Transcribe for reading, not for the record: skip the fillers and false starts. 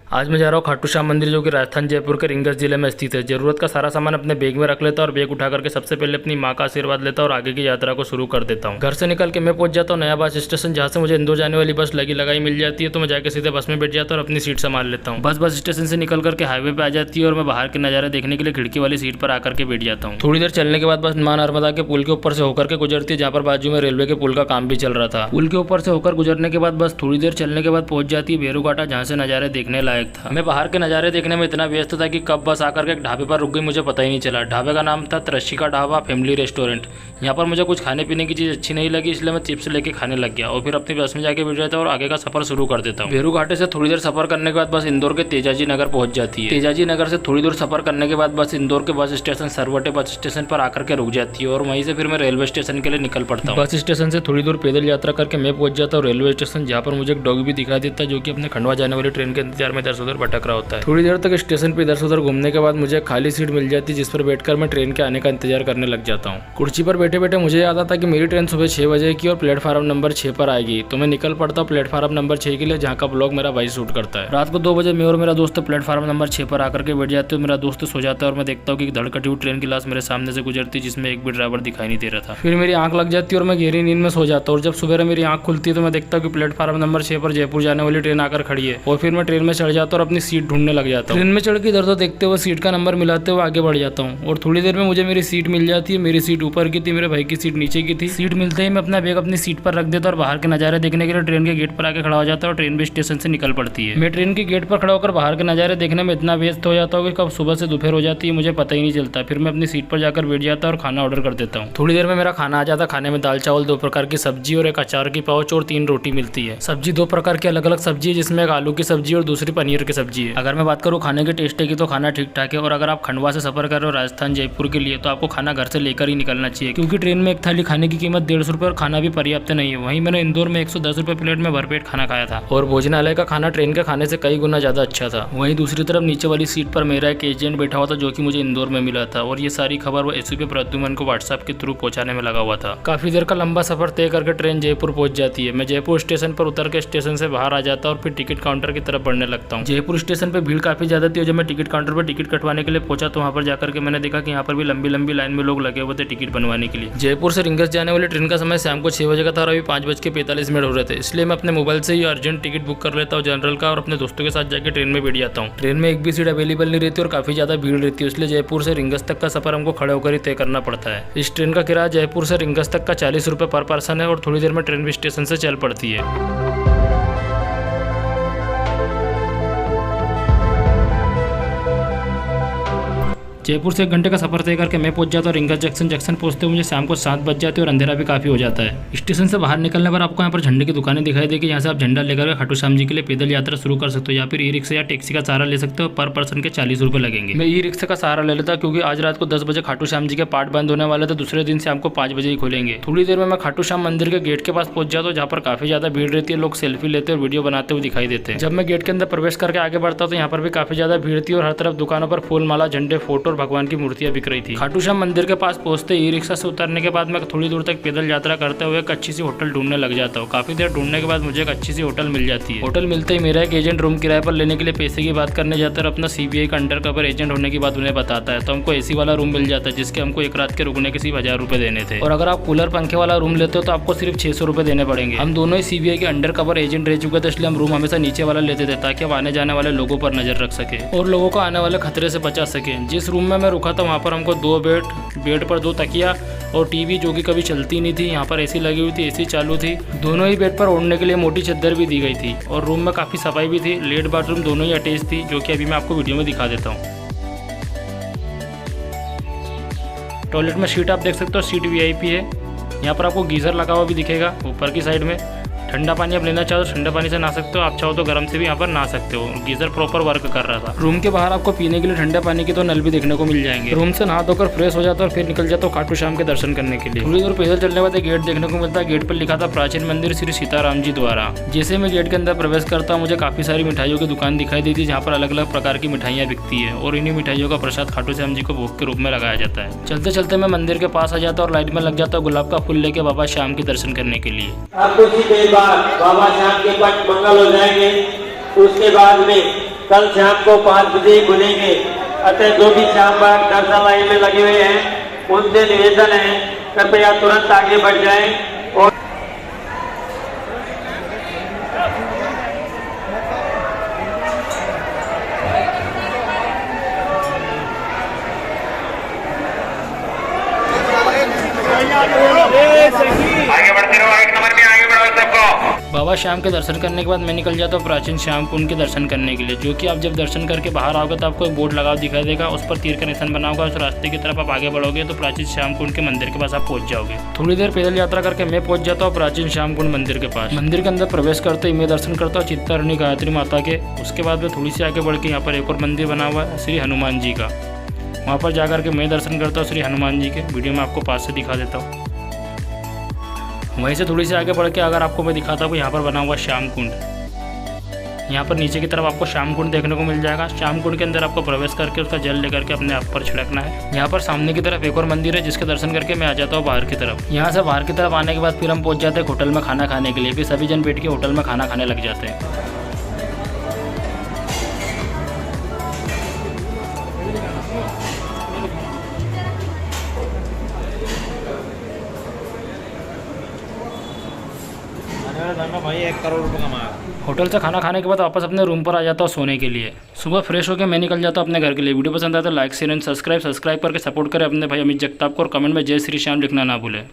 आज मैं जा रहा हूँ खाटू श्याम मंदिर, जो कि राजस्थान जयपुर के रिंगस जिले में स्थित है। जरूरत का सारा सामान अपने बैग में रख लेता हूँ और बैग उठा करके सबसे पहले अपनी माँ का आशीर्वाद लेता हूँ और आगे की यात्रा को शुरू कर देता हूँ। घर से निकल के मैं पहुंच जाता हूँ नया बस स्टेशन, जहाँ से मुझे इंदौर जाने वाली बस लगी लगाई मिल जाती है। तो मैं जाकर सीधे बस में बैठ जाता हूँ और अपनी सीट संभाल लेता हूँ। बस स्टेशन से निकल करके हाईवे पे आ जाती है और मैं बाहर के नज़ारे देखने के लिए खिड़की वाली सीट पर आकर के बैठ जाता हूँ। थोड़ी देर चलने के बाद बस मां नर्मदा के पुल के ऊपर से होकर के गुजरती है, जहाँ पर बाजू में रेलवे के पुल का काम भी चल रहा था। पुल के ऊपर से होकर गुजरने के बाद बस थोड़ी देर चलने के बाद पहुंच जाती है भेरूघाटा, जहाँ से नज़ारे देखने लायक था। मैं बाहर के नज़ारे देखने में इतना व्यस्त था कि कब बस आकर के एक ढाबे पर रुक गई मुझे पता ही नहीं चला। ढाबे का नाम था त्रशिका ढाबा फैमिली रेस्टोरेंट। यहाँ पर मुझे कुछ खाने पीने की चीज़ अच्छी नहीं लगी, इसलिए मैं चिप्स लेके खाने लग गया और फिर अपनी बस में जाके बैठ जाता और आगे का सफर शुरू कर देता हूँ। भेरूघाटे से थोड़ी देर सफर करने के बाद बस इंदौर के तेजाजी नगर पहुंच जाती है। तेजाजी नगर से थोड़ी दूर सफर करने के बाद बस इंदौर के bus station Sarwate bus station पर आकर के रुक जाती है और वहीं से फिर मैं रेलवे स्टेशन के लिए निकल पड़ता हूँ। बस स्टेशन से थोड़ी दूर पैदल यात्रा करके मैं पहुंच जाता हूँ रेलवे स्टेशन, जहाँ पर मुझे एक डॉग भी दिखाई देता है, जो कि अपने खंडवा जाने वाली ट्रेन के इंतजार में इधर से उधर भटक रहा होता है। थोड़ी देर तक स्टेशन पर इधर से उधर घूमने के बाद मुझे खाली सीट मिल जाती है, जिस पर बैठकर मैं ट्रेन के आने का इंतजार करने लग जाता हूँ। कुर्सी पर बैठे बैठे मुझे याद आता कि मेरी ट्रेन सुबह 6 बजे की और प्लेटफॉर्म नंबर 6 पर आएगी। तो मैं निकल पड़ता हूँ प्लेटफॉर्म नंबर 6 के लिए, जहाँ का ब्लॉग मेरा भाई शूट करता है। रात को 2 बजे मैं और मेरा दोस्त प्लेटफॉर्म नंबर 6 पर आकर के बैठ जाते हो। मेरा दोस्त सो जाता है और मैं देखता हूँ कि धड़कती हुई ट्रेन की लाश मेरे सामने से गुजरती, जिसमें एक भी ड्राइवर दिखाई नहीं दे रहा था। फिर मेरी आंख लग जाती है और मैं गहरी नींद में सो जाता हूँ। और जब सुबह मेरी आंख खुलती है तो मैं देखता हूँ कि प्लेटफॉर्म नंबर 6 पर जयपुर जाने वाली ट्रेन आकर खड़ी है। और फिर मैं ट्रेन में चढ़ जाता हूँ और अपनी सीट ढूंढने लग जाता हूँ। ट्रेन में चढ़ के इधर उधर देखते हुए सीट का नंबर मिलाते हुए आगे बढ़ जाता हूँ और थोड़ी देर में मुझे मेरी सीट मिल जाती है। मेरी सीट ऊपर की थी, मेरे भाई की सीट नीचे की थी। सीट मिलते ही मैं अपना बैग अपनी सीट पर रख देता और बाहर के नज़ारे देखने के लिए ट्रेन के गेट पर आके खड़ा हो जाता है और ट्रेन भी स्टेशन से निकल पड़ती है। मैं ट्रेन के गेट पर खड़ा होकर बाहर के नज़ारे देखने में इतना व्यस्त हो जाता हूँ कि कब सुबह से दोपहर हो जाती है मुझे पता ही नहीं चलता। फिर मैं अपनी सीट पर जाकर बैठ जाता और खाना ऑर्डर कर देता हूँ। थोड़ी देर में मेरा खाना आ जाता। खाने में दाल चावल, 2 प्रकार की सब्जी और एक अचार की पाउच और 3 रोटी मिलती है। सब्जी 2 प्रकार की अलग अलग सब्जी है, जिसमें एक आलू की सब्जी और दूसरी पनीर की सब्जी है। अगर मैं बात करूँ खाने के टेस्ट की, तो खाना ठीक ठाक है। और अगर आप खंडवा से सफर कर रहे हो राजस्थान जयपुर के लिए, तो आपको खाना घर से लेकर ही निकलना चाहिए, क्योंकि ट्रेन में एक थाली खाने की कीमत 150 रुपये और खाना भी पर्याप्त नहीं है। वहीं मैंने इंदौर में 110 रुपये प्लेट में भरपेट खाना खाया था और भोजनालय का खाना ट्रेन के खाने से कई गुना ज्यादा अच्छा था। वहीं दूसरी तरफ नीचे वाली सीट पर मेरा एक एजेंट बैठा हुआ था, जो कि मुझे इंदौर में मिला था और ये सारी खबर वो एसपी प्रद्युमन को व्हाट्सएप के थ्रू पहुंचाने में लगा हुआ था। काफी देर का लंबा सफर तय करके ट्रेन जयपुर पहुंच जाती है। मैं जयपुर स्टेशन पर उतर के स्टेशन से बाहर आ जाता और फिर टिकट काउंटर की तरफ बढ़ने लगता हूँ। जयपुर स्टेशन पर भीड़ काफी ज्यादा थी और जब मैं टिकट काउंटर पर टिकट कटवाने के लिए पहुंचा तो वहाँ पर जाकर के मैंने देखा कि यहाँ पर भी लंबी लंबी लाइन में लोग लगे हुए थे टिकट बनवाने के लिए। जयपुर से रिंगस जाने वाली ट्रेन का समय शाम को 6 बजे का था और अभी 5:45 हो रहे थे, इसलिए मैं अपने मोबाइल से ही अर्जेंट टिकट बुक कर लेता हूँ जनरल का और अपने दोस्तों के साथ जाकर ट्रेन में बैठ जाता हूँ। ट्रेन में एक भी सीट अवेलेबल नहीं रहती और काफी ज्यादा भीड़ रहती है, इसलिए जयपुर से रिंगस तक का सफर हमको खड़े होकर ही तय करना पड़ता है। इस ट्रेन का किराया जयपुर से रिंगस तक का 40 रुपये पर पर्सन है और थोड़ी देर में ट्रेन भी स्टेशन से चल पड़ती है। जयपुर से 1 घंटे का सफर तय करके मैं पहुंच जाता हूँ रिंगस जंक्शन पहुंचते हुए मुझे शाम को 7 बज जाते और अंधेरा भी काफी हो जाता है। स्टेशन से बाहर निकलने पर आपको यहाँ पर झंडे की दुकानें दिखाई देगी, यहाँ से आप झंडा लेकर खाटू श्याम जी के लिए पैदल यात्रा शुरू कर सकते हो, या फिर ई रिक्शा या टैक्सी का सहारा ले सकते हो। पर पर्सन के 40 रुपये लगेंगे। मैं ई रिक्शा का सहारा ले लेता क्योंकि आज रात को 10 बजे खाटू श्याम जी के पार्ट बंद होने वाले थे, दूसरे दिन शाम को 5 बजे ही खुलेंगे। थोड़ी देर में मैं खाटू श्याम मंदिर के गेट के पास पहुंच जाता हूँ, जहाँ पर काफी ज्यादा भीड़ रहती है। लोग सेल्फी लेते और वीडियो बनाते हुए दिखाई देते हैं। जब मैं गेट के अंदर प्रवेश करके आगे बढ़ता हूँ तो यहाँ पर भी काफी ज्यादा भीड़ थी और हर तरफ दुकानों पर फूल माला, झंडे, फोटो और भगवान की मूर्तियां बिक रही थी। खाटू श्याम मंदिर के पास पहुंचते ई रिक्शा से उतरने के बाद मैं थोड़ी दूर तक पैदल यात्रा करते हुए एक अच्छी सी होटल ढूंढने लग जाता हूँ। काफी देर ढूंढने के बाद मुझे एक अच्छी सी होटल मिल जाती है। होटल मिलते ही मेरा एक एजेंट रूम किराए पर लेने के लिए पैसे की बात करने जाता है और अपना सीबीआई का अंडर कवर एजेंट होने की बात उन्हें बताता है। तो हमको एसी वाला रूम मिल जाता है, जिसके हमको 1 रात के रुकने के सिर्फ 1000 रुपये देने थे। और अगर आप कूलर पंखे वाला रूम लेते हो तो आपको सिर्फ 600 रुपये देने पड़ेंगे। हम दोनों ही सीबीआई के अंडर कवर एजेंट रह चुके थे, इसलिए हम रूम हमेशा नीचे वाला लेते थे, ताकि हम आने जाने वाले लोगों पर नजर रख सके और लोगों को आने वाले खतरे से बचा सके। जिस रूम में मैं रुका था वहाँ पर हमको 2 बेड पर 2 तकिया और टीवी, जो कि कभी चलती नहीं थी। यहाँ पर एसी लगी हुई थी, एसी चालू थी। दोनों ही बेड पर ओढ़ने के लिए मोटी चादर भी दी गई थी और रूम में काफ़ी सफाई भी थी। लेट बाथरूम दोनों ही अटैच थी, जो कि अभी मैं आपको वीडियो में दिखा देता हूँ। टॉयलेट में सीट आप देख सकते हो, सीट वीआईपी है। यहाँ पर आपको गीजर लगा हुआ भी दिखेगा ऊपर की साइड में। ठंडा पानी आप लेना चाहो तो ठंडा पानी से नहा सकते हो, आप चाहो तो गर्म से भी यहाँ पर नहा सकते हो। गीजर प्रॉपर वर्क कर रहा था। रूम के बाहर आपको पीने के लिए ठंडा पानी के 2 नल भी देखने को मिल जाएंगे। रूम से नहा धोकर फ्रेश हो जाता और फिर निकल जाता हूँ खाटू श्याम के दर्शन करने के लिए। थोड़ी दूर पैदल चलने के बाद एक गेट देखने को मिलता है। गेट पर लिखा था प्राचीन मंदिर श्री सीताराम जी द्वारा। जैसे मैं गेट के अंदर प्रवेश करता हूँ मुझे काफी सारी मिठाइयों की दुकान दिखाई देती है, जहाँ पर अलग अलग प्रकार की मिठाइयाँ बिकती है और इन्हीं मिठाइयों का प्रसाद खाटू श्याम जी को भोग के रूप में लगाया जाता है। चलते चलते मैं मंदिर के पास आ जाता और लाइन में लग जाता हूँ गुलाब का फूल लेके बाबा श्याम के दर्शन करने के लिए। अब कुछ ही देर बाद बाबा श्याम के पट मंगल हो जाएंगे। उसके बाद में कल शाम को 5 बजे ही खुलेंगे। अतः जो भी शाम बाग दर्शन लाइन में लगे हुए हैं उनसे निवेदन है कृपया तुरंत आगे बढ़ जाएं और आगे बढ़ते रहो, एक नंबर में आगे बढ़ो सबको। बाबा श्याम के दर्शन करने के बाद मैं निकल जाता हूँ प्राचीन श्याम कुंड के दर्शन करने के लिए, जो कि आप जब दर्शन करके बाहर आओगे तो आपको एक बोर्ड लगा दिखाई देगा, उस पर तीर का निशान बना होगा। उस रास्ते की तरफ आप आगे बढ़ोगे तो प्राचीन श्याम कुंड के मंदिर के पास आप पहुंच जाओगे। थोड़ी देर पैदल यात्रा करके मैं पहुंच जाता हूँ प्राचीन श्याम कुंड मंदिर के पास। मंदिर के अंदर प्रवेश करते ही मैं दर्शन करता हूँ चित्तहरणी गायत्री माता के। उसके बाद में थोड़ी सी आगे बढ़ के यहाँ पर एक और मंदिर बना हुआ है श्री हनुमान जी का, वहाँ पर जाकर के मैं दर्शन करता हूँ श्री हनुमान जी के। वीडियो में आपको पास से दिखा देता हूँ। वहीं से थोड़ी सी आगे बढ़ के अगर आपको मैं दिखाता हूँ यहाँ पर बना हुआ श्याम कुंड, यहाँ पर नीचे की तरफ आपको श्याम कुंड देखने को मिल जाएगा। श्याम कुंड के अंदर आपको प्रवेश करके उसका जल लेकर के अपने आप पर छिड़कना है। यहाँ पर सामने की तरफ एक और मंदिर है जिसके दर्शन करके मैं आ जाता हूँ बाहर की तरफ। यहाँ से बाहर की तरफ आने के बाद फिर हम पहुँच जाते हैं होटल में खाना खाने के लिए। फिर सभी जन बैठ के होटल में खाना खाने लग जाते हैं। भाई 1 करोड़ रुपये कमाया। होटल से खाना खाने के बाद वापस अपने रूम पर आ जाता हूँ सोने के लिए। सुबह फ्रेश होकर मैं निकल जाता हूँ अपने घर के लिए। वीडियो पसंद आया तो लाइक शेयर एंड सब्सक्राइब करके सपोर्ट करें अपने भाई अमित जगताप को और कमेंट में जय श्री श्याम लिखना ना भूलें।